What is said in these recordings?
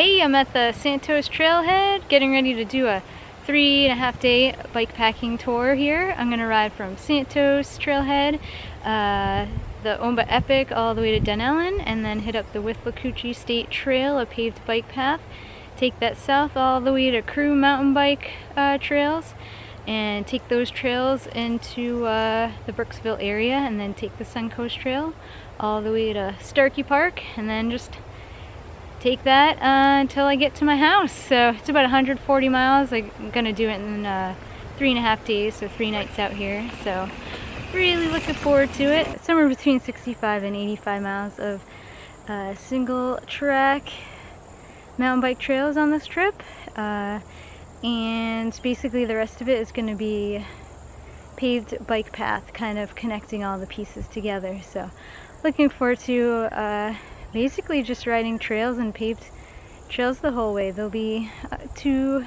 Hey, I'm at the Santos Trailhead, getting ready to do a 3.5-day bike packing tour here. I'm gonna ride from Santos Trailhead, the OMBA Epic, all the way to Dunnellon, and then hit up the Withlacoochee State Trail, a paved bike path. Take that south all the way to Croom mountain bike trails, and take those trails into the Brooksville area, and then take the Suncoast Trail all the way to Starkey Park, and then just take that until I get to my house. So it's about 140 miles. I'm gonna do it in 3.5 days, so 3 nights out here. So really looking forward to it. Somewhere between 65 and 85 miles of single track mountain bike trails on this trip. And basically the rest of it is gonna be paved bike path, kind of connecting all the pieces together. So looking forward to basically just riding trails and paved trails the whole way. There'll be 2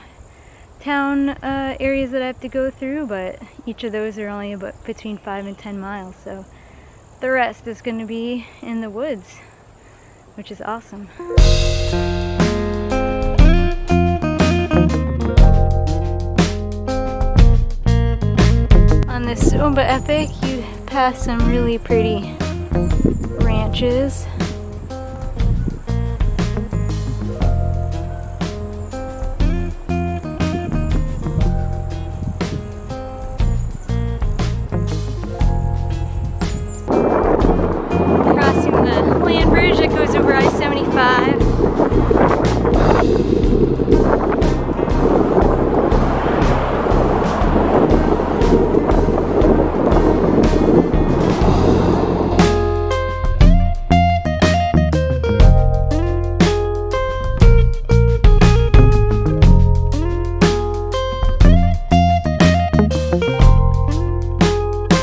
town areas that I have to go through, but each of those are only about between 5 and 10 miles. So the rest is going to be in the woods, which is awesome. On this OMBA Epic, you pass some really pretty ranches. Over I-75.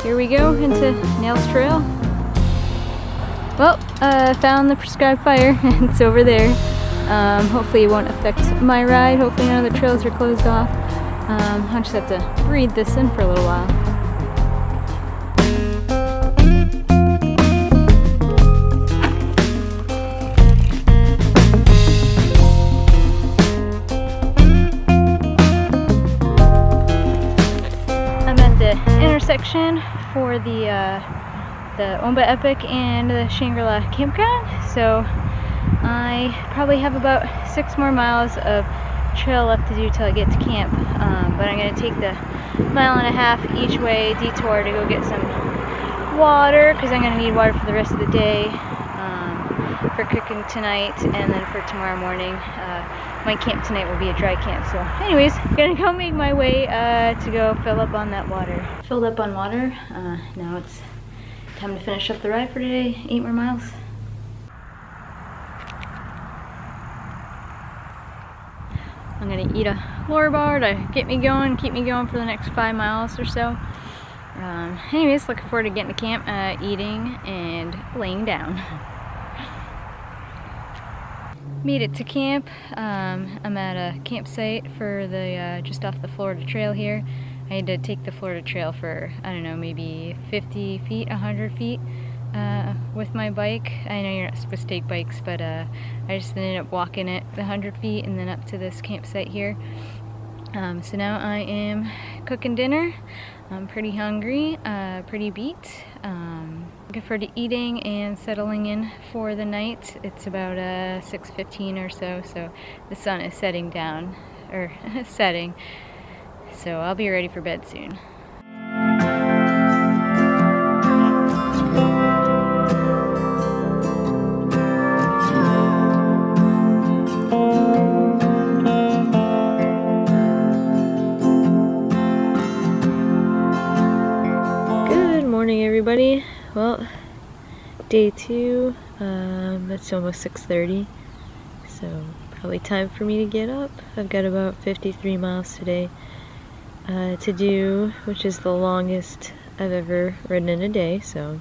Here we go into Nails Trail. Well, found the prescribed fire. It's over there. Hopefully it won't affect my ride. Hopefully none of the trails are closed off. I'll just have to breathe this in for a little while. I'm at the intersection for the OMBA Epic and the Shangri-La campground, so I probably have about 6 more miles of trail left to do till I get to camp, but I'm going to take the 1.5 miles each way detour to go get some water, because I'm going to need water for the rest of the day, for cooking tonight, and then for tomorrow morning. My camp tonight will be a dry camp, so anyways, I'm going to go make my way to go fill up on that water. Filled up on water. Now it's time to finish up the ride for today. 8 more miles. I'm gonna eat a Lore bar to get me going, keep me going for the next 5 miles or so. Anyways, looking forward to getting to camp, eating and laying down. Made it to camp. I'm at a campsite for the just off the Florida Trail here. I had to take the Florida Trail for, I don't know, maybe 50 feet, 100 feet with my bike. I know you're not supposed to take bikes, but I just ended up walking it the 100 feet and then up to this campsite here. So now I am cooking dinner. I'm pretty hungry, pretty beat. Looking forward to eating and settling in for the night. It's about 6:15 or so, so the sun is setting down, or setting. So I'll be ready for bed soon. Good morning, everybody. Well, day 2, it's almost 6:30, so probably time for me to get up. I've got about 53 miles today to do, which is the longest I've ever ridden in a day, so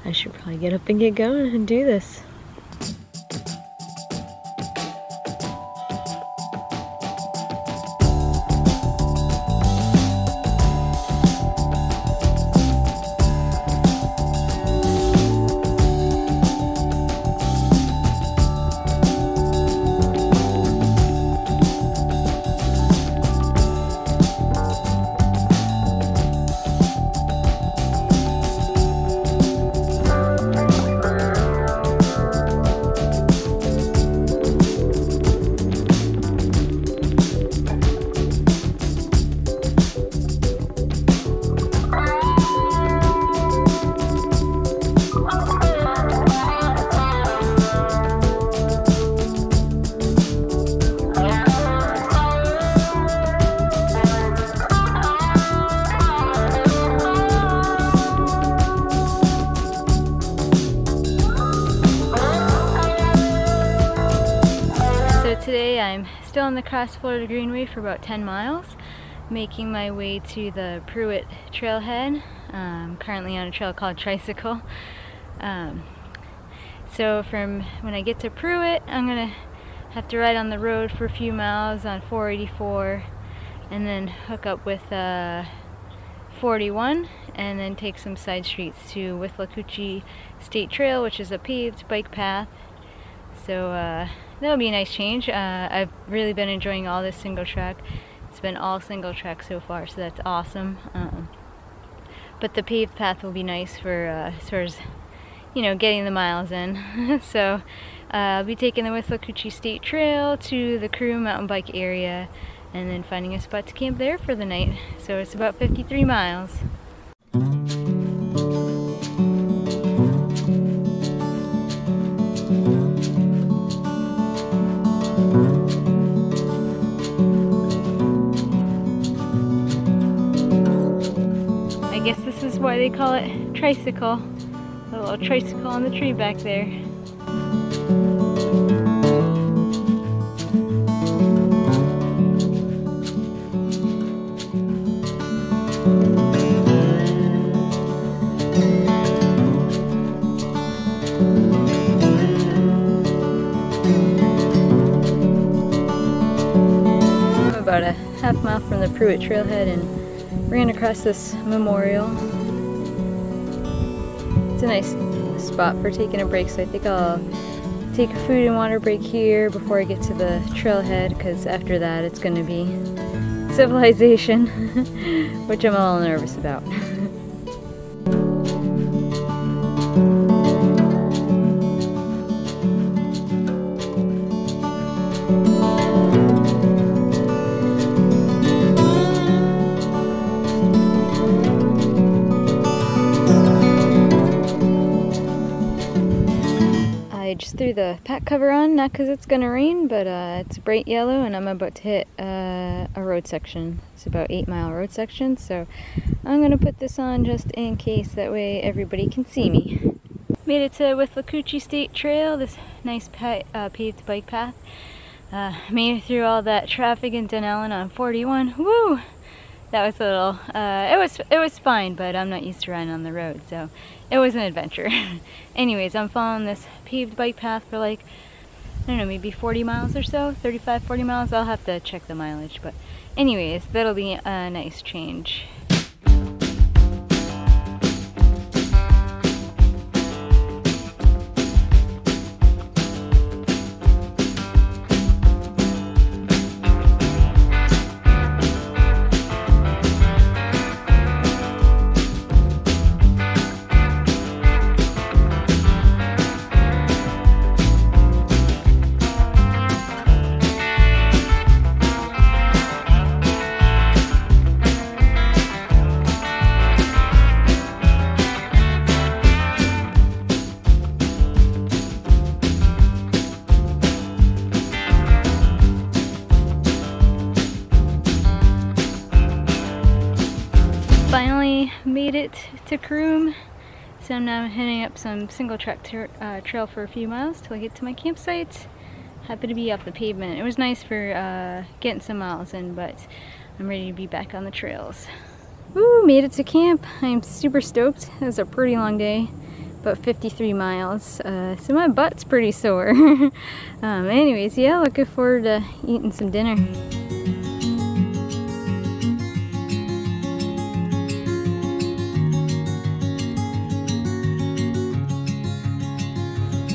I should probably get up and get going and do this. still on the Cross Florida Greenway for about 10 miles, making my way to the Pruitt Trailhead. Currently on a trail called Tricycle. So from when I get to Pruitt, I'm gonna have to ride on the road for a few miles on 484 and then hook up with 41 and then take some side streets to Withlacoochee State Trail, which is a paved bike path. So that'll be a nice change. I've really been enjoying all this single track. It's been all single track so far, so that's awesome. But the paved path will be nice for sort of, you know, getting the miles in. So I'll be taking the Withlacoochee State Trail to the Croom mountain bike area and then finding a spot to camp there for the night. So it's about 53 miles. I guess this is why they call it tricycle. A little tricycle on the tree back there. I'm about a half mile from the Pruitt Trailhead and ran across this memorial. It's a nice spot for taking a break, so I think I'll take a food and water break here before I get to the trailhead, because after that it's going to be civilization, which I'm a little nervous about. I just threw the pack cover on, not because it's gonna rain, but it's bright yellow and I'm about to hit a road section. It's about 8-mile road section, so I'm gonna put this on just in case, that way everybody can see me. Made it to Withlacoochee State Trail, this nice paved bike path. Made it through all that traffic in Dunnellon on 41. Woo! That was a little, it was fine, but I'm not used to riding on the road, so it was an adventure. Anyways, I'm following this paved bike path for like, I don't know, maybe 40 miles or so, 35, 40 miles. I'll have to check the mileage, but anyways, that'll be a nice change. Finally made it to Croom, so now I'm heading up some single track trail for a few miles till I get to my campsite. Happy to be off the pavement. It was nice for getting some miles in, but I'm ready to be back on the trails. Woo, made it to camp. I'm super stoked. It was a pretty long day, about 53 miles, so my butt's pretty sore. Anyways, yeah, looking forward to eating some dinner.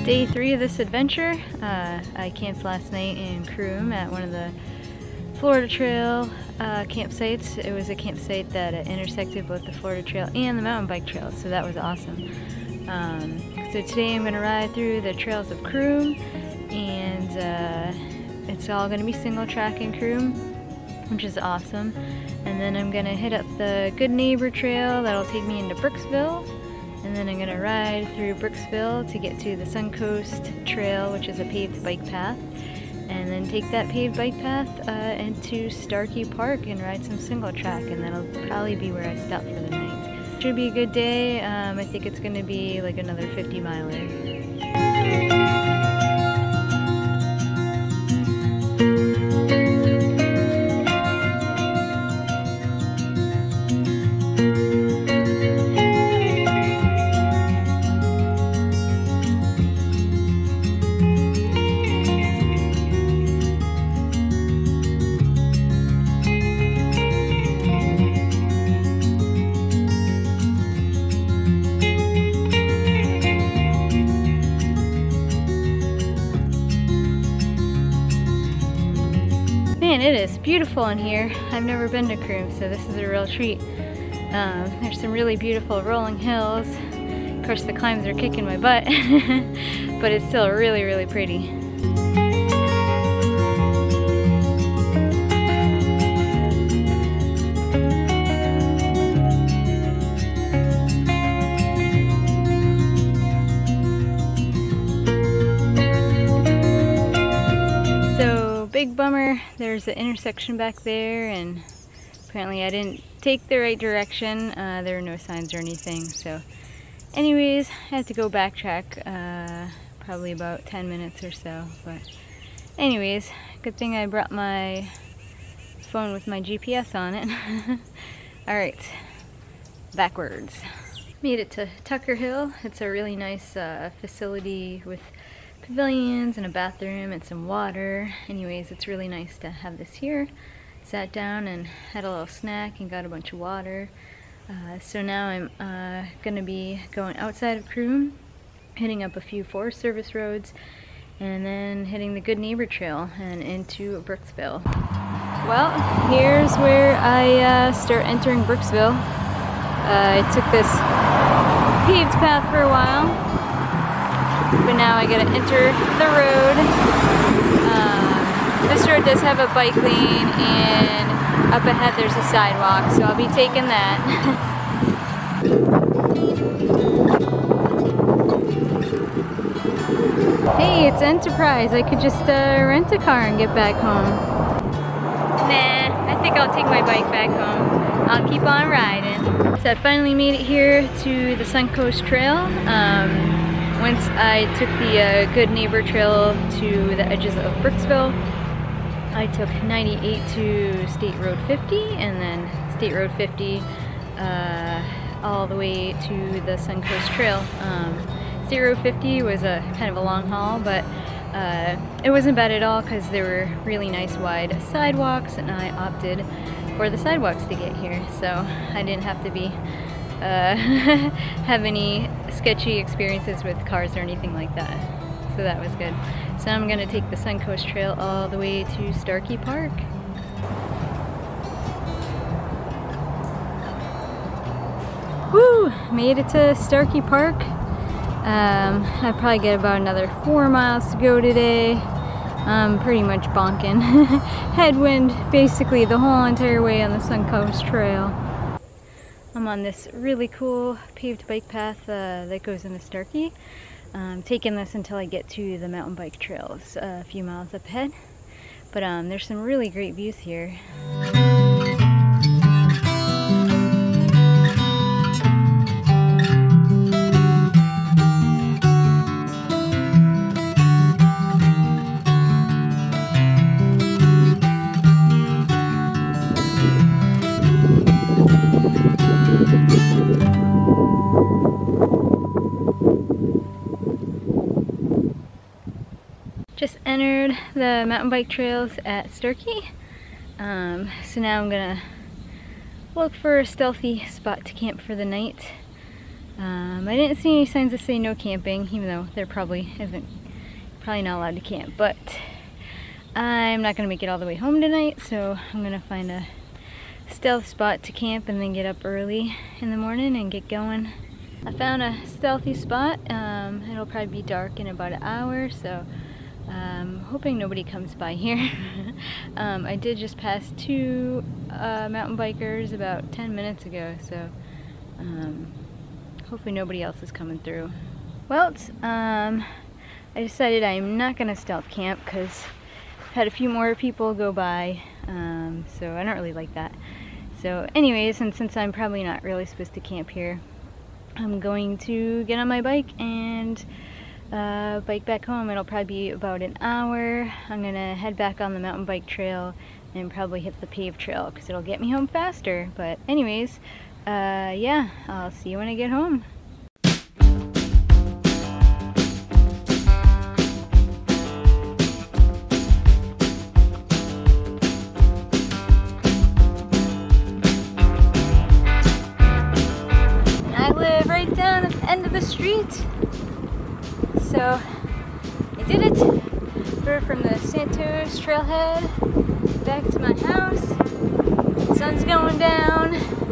Day 3 of this adventure. I camped last night in Croom at one of the Florida Trail campsites. It was a campsite that intersected both the Florida Trail and the mountain bike trails, so that was awesome. So today I'm going to ride through the trails of Croom, and it's all going to be single track in Croom, which is awesome. And then I'm going to hit up the Good Neighbor Trail that'll take me into Brooksville. And then I'm going to ride through Brooksville to get to the Suncoast Trail, which is a paved bike path. And then take that paved bike path into Starkey Park and ride some single track. And that'll probably be where I stop for the night. Should be a good day. I think it's going to be like another 50-miler. beautiful in here. I've never been to Croom, so this is a real treat. There's some really beautiful rolling hills. Of course, the climbs are kicking my butt, but it's still really, really pretty. Big bummer, there's an intersection back there, and apparently I didn't take the right direction. There were no signs or anything, so anyways, I had to go backtrack probably about 10 minutes or so, but anyways, good thing I brought my phone with my GPS on it. Alright, backwards. Made it to Tucker Hill. It's a really nice facility with pavilions and a bathroom and some water. Anyways, it's really nice to have this here. Sat down and had a little snack and got a bunch of water. So now I'm gonna be going outside of Croom, hitting up a few Forest Service roads, and then hitting the Good Neighbor Trail and into Brooksville. Well, here's where I start entering Brooksville. I took this paved path for a while, but now I gotta enter the road. This road does have a bike lane, and up ahead there's a sidewalk, so I'll be taking that. Hey, it's Enterprise. I could just rent a car and get back home. Nah, I think I'll take my bike back home. I'll keep on riding. So I finally made it here to the Suncoast Trail. Once I took the Good Neighbor Trail to the edges of Brooksville, I took 98 to State Road 50, and then State Road 50 all the way to the Suncoast Trail. State Road 50 was a kind of a long haul, but it wasn't bad at all because there were really nice wide sidewalks, and I opted for the sidewalks to get here, so I didn't have to be have any sketchy experiences with cars or anything like that. So that was good. So I'm gonna take the Suncoast Trail all the way to Starkey Park. Woo! Made it to Starkey Park. I probably get about another 4 miles to go today. I'm pretty much bonking. Headwind basically the whole entire way on the Suncoast Trail. I'm on this really cool paved bike path that goes into Starkey. I'm taking this until I get to the mountain bike trails a few miles up ahead. But there's some really great views here. Just entered the mountain bike trails at Starkey. So now I'm gonna look for a stealthy spot to camp for the night. I didn't see any signs that say no camping, even though there probably not allowed to camp, but I'm not gonna make it all the way home tonight, so I'm gonna find a stealth spot to camp and then get up early in the morning and get going. I found a stealthy spot. It'll probably be dark in about an hour, so hoping nobody comes by here. I did just pass 2 mountain bikers about 10 minutes ago, so hopefully nobody else is coming through. Well, I decided I'm not gonna stealth camp because I've had a few more people go by, so I don't really like that. So anyways, and since I'm probably not really supposed to camp here, I'm going to get on my bike and bike back home. It'll probably be about an hour. I'm gonna head back on the mountain bike trail and probably hit the paved trail because it'll get me home faster. But anyways, yeah, I'll see you when I get home. I live right down at the end of the street. So I did it. We're from the Santos Trailhead back to my house. Sun's going down.